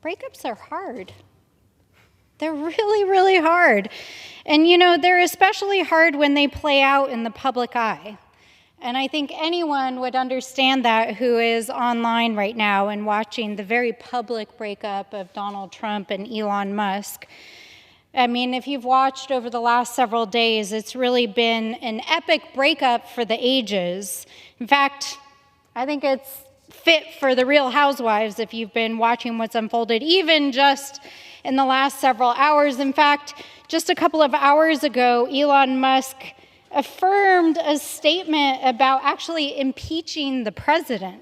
breakups are hard. They're really, really hard. And, they're especially hard when they play out in the public eye. And I think anyone would understand that who is online right now and watching the very public breakup of Donald Trump and Elon Musk. I mean, if you've watched over the last several days, it's really been an epic breakup for the ages. In fact, I think it's fit for the Real Housewives if you've been watching what's unfolded, even just in the last several hours. In fact, just a couple of hours ago, Elon Musk affirmed a statement about actually impeaching the president.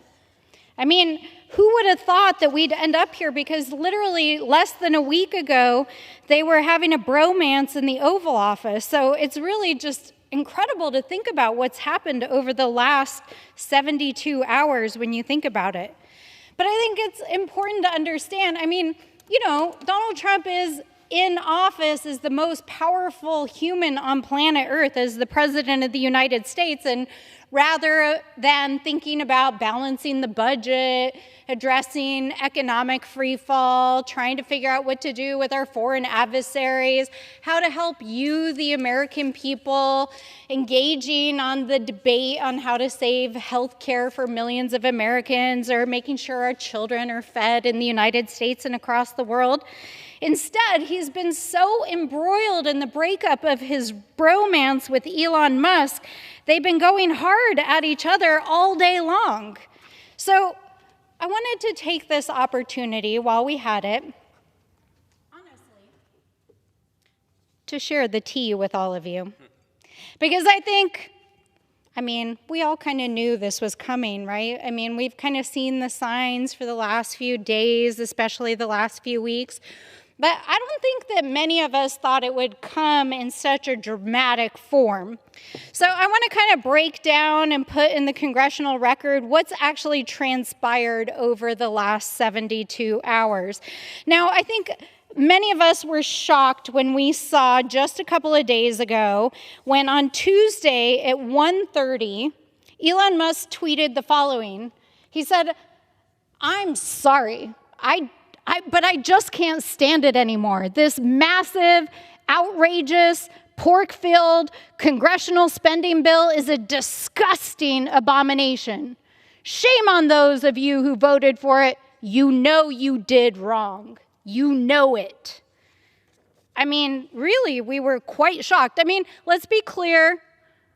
I mean, who would have thought that we'd end up here? Because literally less than a week ago, they were having a bromance in the Oval Office. So it's really just incredible to think about what's happened over the last 72 hours when you think about it. But I think it's important to understand, Donald Trump is in office as the most powerful human on planet Earth, as the president of the United States. And rather than thinking about balancing the budget, addressing economic freefall, trying to figure out what to do with our foreign adversaries, how to help you, the American people, engaging on the debate on how to save health care for millions of Americans, or making sure our children are fed in the United States and across the world. Instead, he's been so embroiled in the breakup of his bromance with Elon Musk, they've been going hard at each other all day long. So I wanted to take this opportunity while we had it, honestly, to share the tea with all of you. Because I think, we all kind of knew this was coming, right? We've kind of seen the signs for the last few days, especially the last few weeks. But I don't think that many of us thought it would come in such a dramatic form. So I want to kind of break down and put in the congressional record what's actually transpired over the last 72 hours. Now, I think many of us were shocked when we saw just a couple of days ago when on Tuesday at 1:30, Elon Musk tweeted the following. He said, "I'm sorry, but I just can't stand it anymore. This massive, outrageous, pork-filled congressional spending bill is a disgusting abomination. Shame on those of you who voted for it. You know you did wrong. You know it." Really, we were quite shocked. Let's be clear.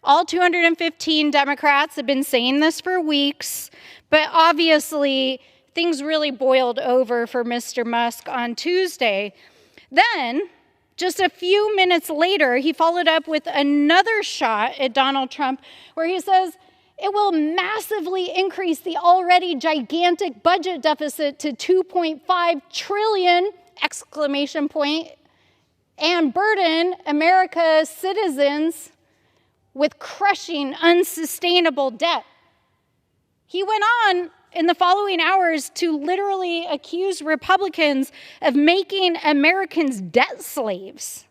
All 215 Democrats have been saying this for weeks, but obviously things really boiled over for Mr. Musk on Tuesday. Then, just a few minutes later, he followed up with another shot at Donald Trump where he says, "It will massively increase the already gigantic budget deficit to 2.5 trillion, ! And burden America's citizens with crushing, unsustainable debt." He went on in the following hours to literally accuse Republicans of making Americans debt slaves.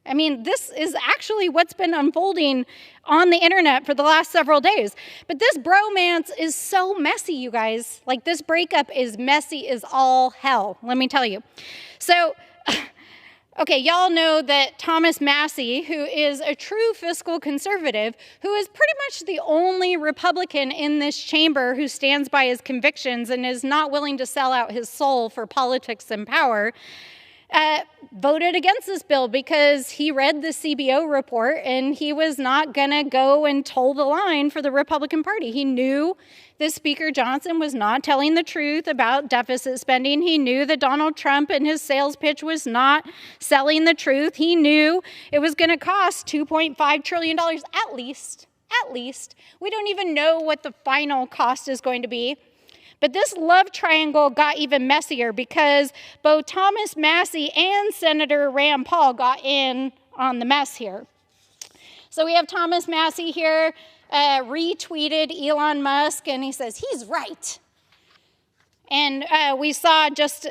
This is actually what's been unfolding on the internet for the last several days. But this bromance is so messy, you guys. This breakup is messy as all hell, let me tell you. So, okay, y'all know that Thomas Massie, who is a true fiscal conservative, who is pretty much the only Republican in this chamber who stands by his convictions and is not willing to sell out his soul for politics and power, voted against this bill because he read the CBO report and he was not going to go and toe the line for the Republican Party. He knew that Speaker Johnson was not telling the truth about deficit spending. He knew that Donald Trump and his sales pitch was not selling the truth. He knew it was going to cost $2.5 trillion at least. We don't even know what the final cost is going to be. But this love triangle got even messier because both Thomas Massie and Senator Rand Paul got in on the mess here. So we have Thomas Massie here retweeted Elon Musk, and he says, he's right. And we saw just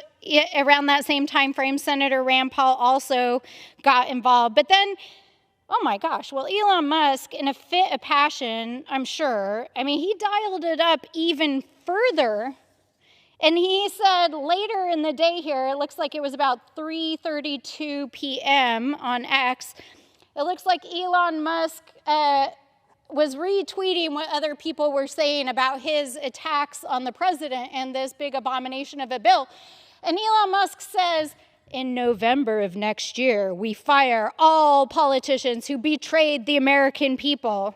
around that same time frame, Senator Rand Paul also got involved. But then, oh my gosh, well, Elon Musk, in a fit of passion, I'm sure, he dialed it up even further And he said later in the day here, it looks like it was about 3:32 p.m. on X, it looks like Elon Musk was retweeting what other people were saying about his attacks on the president and this big abomination of a bill. And Elon Musk says, in November of next year, we fire all politicians who betrayed the American people.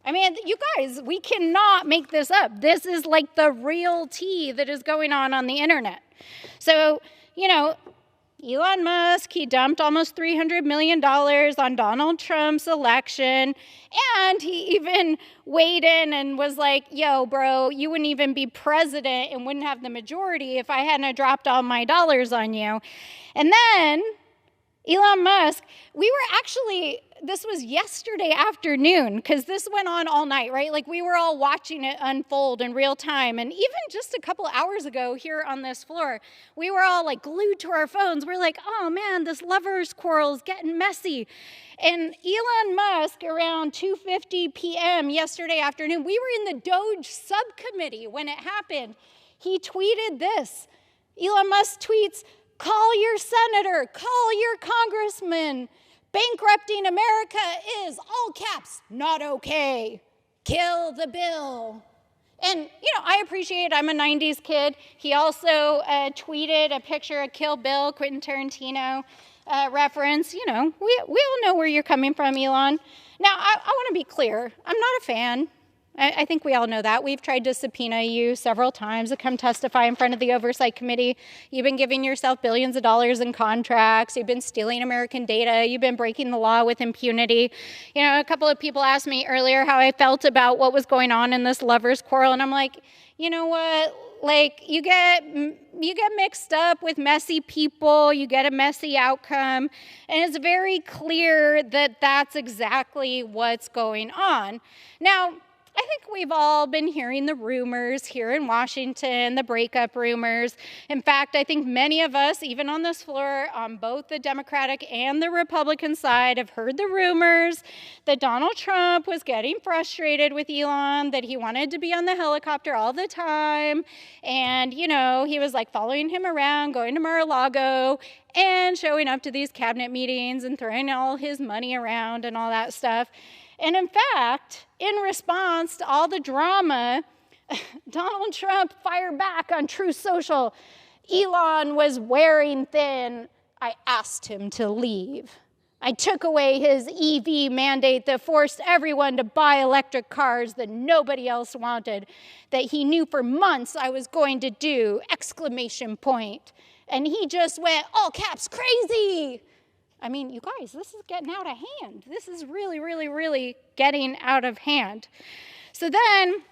I mean, you guys, we cannot make this up. This is like the real tea that is going on the internet. So, Elon Musk, he dumped almost $300 million on Donald Trump's election, and he even weighed in and was like, yo, bro, you wouldn't even be president and wouldn't have the majority if I hadn't dropped all my dollars on you. And then Elon Musk, this was yesterday afternoon, because this went on all night, right? Like, we were all watching it unfold in real time. And even just a couple hours ago here on this floor, we were all like glued to our phones. We're like, oh man, this lovers quarrel is getting messy. And Elon Musk, around 2:50 p.m. yesterday afternoon, we were in the Doge subcommittee when it happened. He tweeted this. Elon Musk tweets, call your senator, call your congressman. Bankrupting America is, all caps, not okay. Kill the bill. And, I appreciate I'm a 90s kid. He also tweeted a picture of Kill Bill, Quentin Tarantino reference. We all know where you're coming from, Elon. Now, I want to be clear. I'm not a fan. I think we all know that. We've tried to subpoena you several times to come testify in front of the Oversight Committee. You've been giving yourself billions of dollars in contracts. You've been stealing American data. You've been breaking the law with impunity. A couple of people asked me earlier how I felt about what was going on in this lovers quarrel, and I'm like, you know what? Like, you get mixed up with messy people, you get a messy outcome, and it's very clear that that's exactly what's going on. Now, I think we've all been hearing the rumors here in Washington, the breakup rumors. In fact, I think many of us, even on this floor, on both the Democratic and the Republican side, have heard the rumors that Donald Trump was getting frustrated with Elon, that he wanted to be on the helicopter all the time. And, he was like following him around, going to Mar-a-Lago, and showing up to these cabinet meetings and throwing all his money around and all that stuff. And in fact, in response to all the drama, Donald Trump fired back on Truth Social. Elon was wearing thin. I asked him to leave. I took away his EV mandate that forced everyone to buy electric cars that nobody else wanted, that he knew for months I was going to do, ! And he just went, all caps, crazy. I mean, you guys, this is getting out of hand. This is really, really, really getting out of hand. So then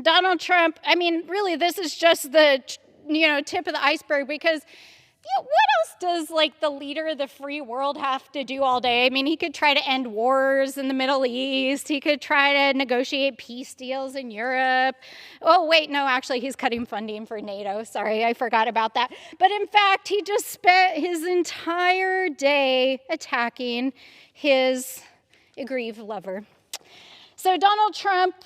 Donald Trump, really, this is just the, tip of the iceberg, because what else does the leader of the free world have to do all day? He could try to end wars in the Middle East. He could try to negotiate peace deals in Europe. Oh, wait, no, actually, he's cutting funding for NATO. Sorry, I forgot about that. But in fact, he just spent his entire day attacking his aggrieved lover. So Donald Trump,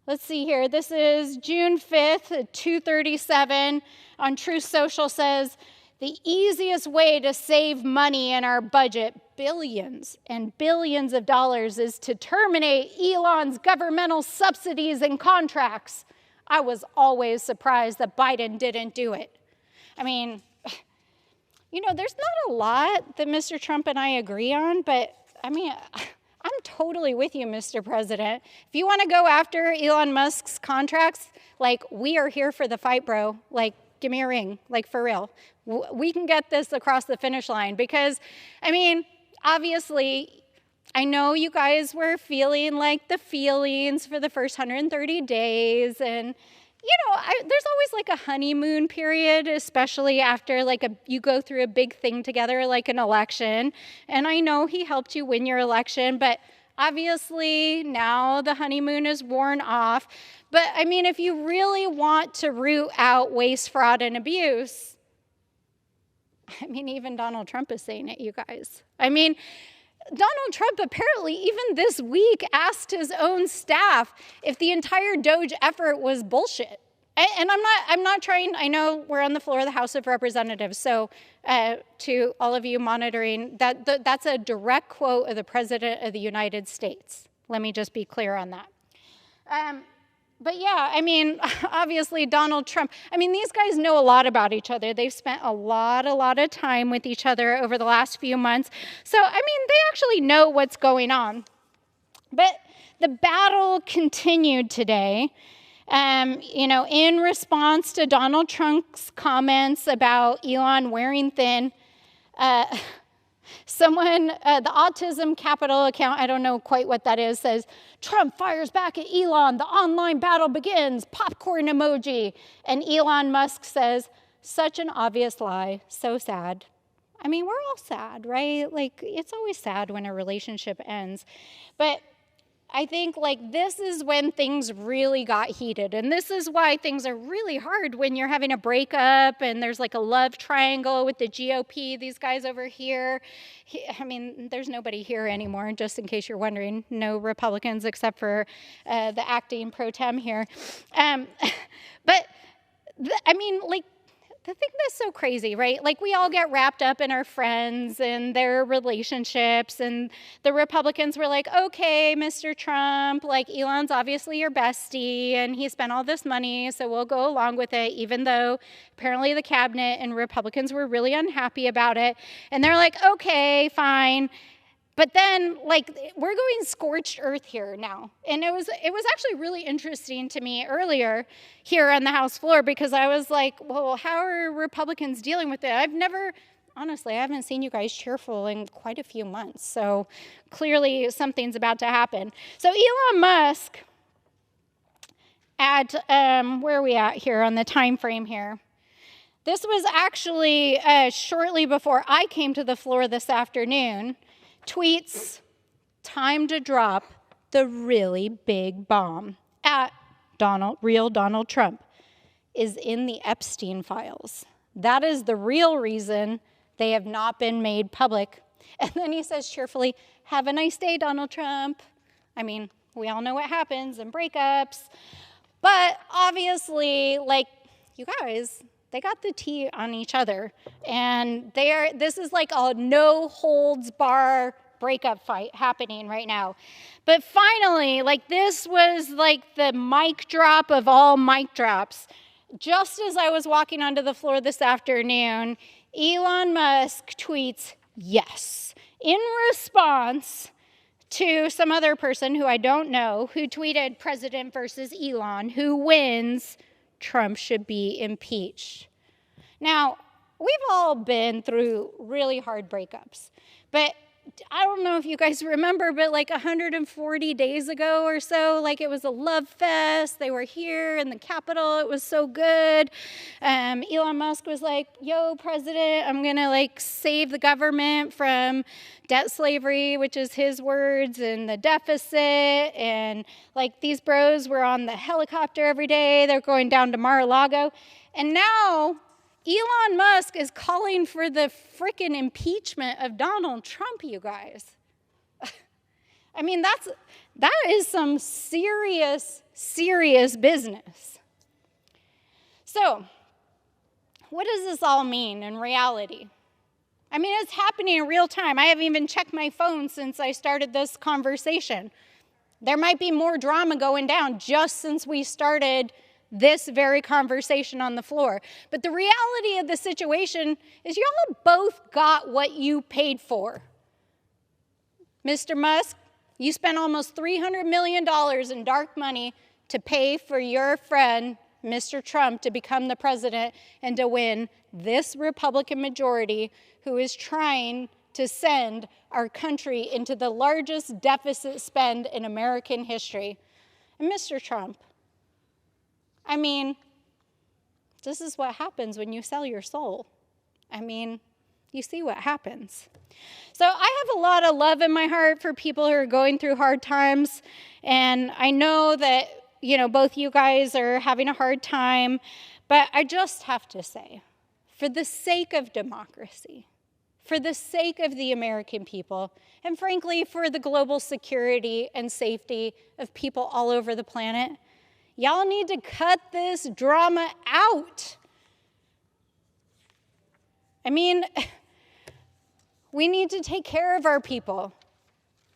let's see here. This is June 5th, 2:37 on Truth Social, says, the easiest way to save money in our budget, billions and billions of dollars, is to terminate Elon's governmental subsidies and contracts. I was always surprised that Biden didn't do it. There's not a lot that Mr. Trump and I agree on, but I'm totally with you, Mr. President. If you want to go after Elon Musk's contracts, we are here for the fight, bro. Give me a ring, for real. We can get this across the finish line because, obviously, I know you guys were feeling the feelings for the first 130 days. And, there's always a honeymoon period, especially after you go through a big thing together, like an election. And I know he helped you win your election, but obviously now the honeymoon is worn off. But if you really want to root out waste, fraud, and abuse, even Donald Trump is saying it, you guys. Donald Trump apparently even this week asked his own staff if the entire Doge effort was bullshit. And I'm not trying, I know we're on the floor of the House of Representatives, so to all of you monitoring, that's a direct quote of the President of the United States. Let me just be clear on that. But yeah, I mean, obviously Donald Trump, I mean, these guys know a lot about each other. They've spent a lot of time with each other over the last few months. So, I mean, they actually know what's going on. But the battle continued today. In response to Donald Trump's comments about Elon wearing thin, the Autism Capital account, I don't know quite what that is, says, Trump fires back at Elon, the online battle begins, popcorn emoji. And Elon Musk says, such an obvious lie, so sad. I mean, we're all sad, right? Like, it's always sad when a relationship ends. But I think, this is when things really got heated. And this is why things are really hard when you're having a breakup and there's, a love triangle with the GOP, these guys over here. There's nobody here anymore, just in case you're wondering. No Republicans except for the acting pro tem here. The thing that's so crazy, right? We all get wrapped up in our friends and their relationships, and the Republicans were like, okay, Mr. Trump, Elon's obviously your bestie, and he spent all this money, so we'll go along with it, even though apparently the cabinet and Republicans were really unhappy about it. And they're like, okay, fine. But then, we're going scorched earth here now. And it was actually really interesting to me earlier here on the House floor, because I was like, well, how are Republicans dealing with it? Honestly, I haven't seen you guys cheerful in quite a few months. So clearly something's about to happen. So Elon Musk, where are we at here on the time frame here? This was actually shortly before I came to the floor this afternoon. Tweets, time to drop the really big bomb at real Donald Trump is in the Epstein files. That is the real reason they have not been made public. And then he says cheerfully, have a nice day, Donald Trump. I mean, we all know what happens in breakups. But obviously, you guys, they got the tea on each other. And this is a no holds bar breakup fight happening right now. But finally, this was the mic drop of all mic drops. Just as I was walking onto the floor this afternoon, Elon Musk tweets, yes, in response to some other person who I don't know, who tweeted President versus Elon, who wins, Trump should be impeached. Now, we've all been through really hard breakups, but I don't know if you guys remember, but 140 days ago or so, it was a love fest. They were here in the Capitol. It was so good. Elon Musk was like, yo, President, I'm going to save the government from debt slavery, which is his words, and the deficit. And these bros were on the helicopter every day. They're going down to Mar-a-Lago. And now Elon Musk is calling for the frickin' impeachment of Donald Trump, you guys. That is some serious business. So, what does this all mean in reality? It's happening in real time. I haven't even checked my phone since I started this conversation. There might be more drama going down just since we started this very conversation on the floor. But the reality of the situation is y'all both got what you paid for. Mr. Musk, you spent almost $300 million in dark money to pay for your friend, Mr. Trump, to become the president and to win this Republican majority who is trying to send our country into the largest deficit spend in American history. And Mr. Trump, this is what happens when you sell your soul. You see what happens. So I have a lot of love in my heart for people who are going through hard times. And I know that, both you guys are having a hard time. But I just have to say, for the sake of democracy, for the sake of the American people, and frankly, for the global security and safety of people all over the planet, Y'all need to cut this drama out. I mean, we need to take care of our people.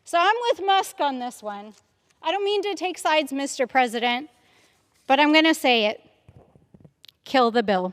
So I'm with Musk on this one. I don't mean to take sides, Mr. President, but I'm going to say it. Kill the bill.